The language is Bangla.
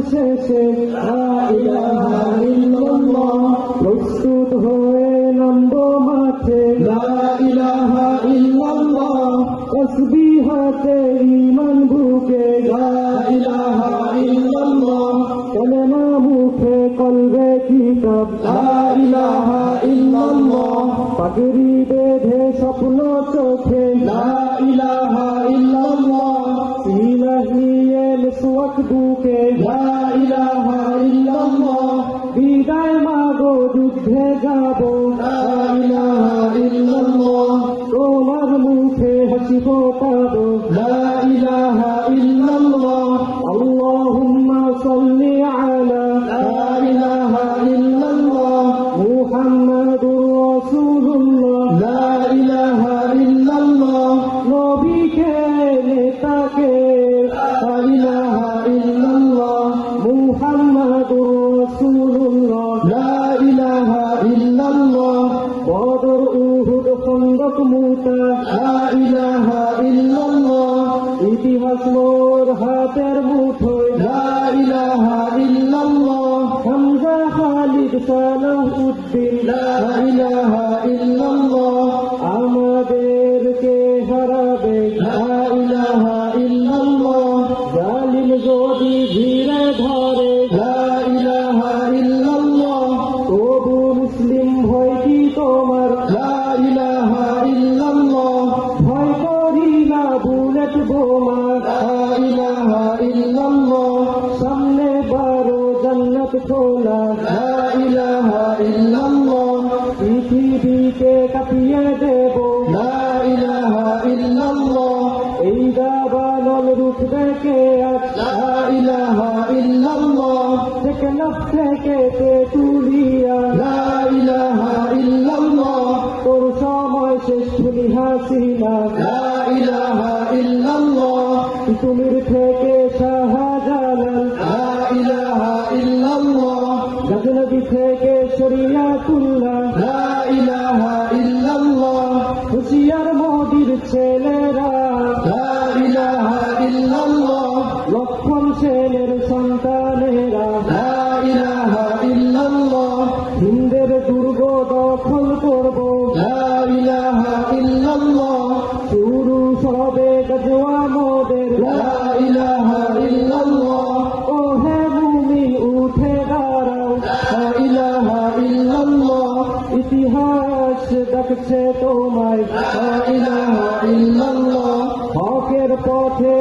শেষে লা ইলাহা ইল্লাল্লাহ প্রস্তুত হয়ে নামবো মাঠে লা ইলাহা ইল্লাল্লাহ তাসবিহ হাতে ঈমান বুকে লা ইলাহা ইল্লাল্লাহ কালেমা মুখে কলবে কিতাব লা ইলাহা ইল্লাল্লাহ পাগড়ি বেঁধে স্বপ্ন চোখে লা ইলাহা ইল্লাল্লাহ সিলাহ নিয়ে মিসওয়াক বুকে লা ইলাহা ইল্লাল্লাহ বিদায় মাগো যুদ্ধে যাবো লা ইলাহা ইল্লাল্লাহ তোমার মুখে হাসি ফোটাবো লা ইলাহা ইল্লাল্লাহ আল্লাহুম্মা সাল্লি আলা লা ইলাহা ইল্লাল্লাহ মুহাম্মাদুর রাসূলুল্লাহ লা ইলাহা ইল্লাল্লাহ নবীকে নেতাকে লা ইলাহা ইল্লাল্লাহ মুহাম্মাদুর রাসূলুল্লাহ লা ইলাহা ইল্লাল্লাহ বদর উহুদ খন্দক মুতা লা ইলাহা ইল্লাল্লাহ ইতিহাস মোর হাতের মুঠোয় লা ইলাহা ইল্লাল্লাহ হামজা খালিদ সালাহউদ্দিন লা ইলাহা ইল্লাল্লাহ আমাদেরকে হারাবে লা ইলাহা ইল্লাল্লাহ জালিম যদি ঘিরে ধরে লা ইলাহা ইল্লাল্লাহ তবু মুসলিম ভয় কি তোমার লা ইলাহা ইল্লাল্লাহ ভয় করি না বুলেট বোমা লা ইলাহা ইল্লাল্লাহ সামনে বারো জান্নাত খোলা লা ইলাহা ইল্লাল্লাহ পৃথিবীকে কাঁপিয়ে দেব লা ইলাহা ইল্লাল্লাহ এই দাবানল রূপ দেখে লা ইলাহা ইল্লাল্লাহ থেকে নফ থেকে তুলিয়া লা ইলাহা ইল্লাল্লাহ তোর সময় শেষ তুমি হাসিনা লা ইলাহা ইল্লাল্লাহ তুমির থেকে শাহজালাল লা ইলাহা ইল্লাল্লাহ গজনবী থেকে শরিয়াতুল্লাহ লা ইলাহা ইল্লাল্লাহ হুশিয়ার মোদির ছেলেরা লা ইলাহা ইল্লাল্লাহ লক্ষণ সেনের সন্তানেরা লা ইলাহা ইল্লাল্লাহ হিন্দের দুর্গ দখল করব লা ইলাহা ইল্লাল্লাহ শুরু হবে গজওয়া মোদের লা ইলাহা ইল্লাল্লাহ ও হে মুমিন উঠে দাঁড়াও লা ইলাহা ইল্লাল্লাহ ইতিহাস ডাকছে তোমায় লা ইলাহা ইল্লাল্লাহ হকের পথে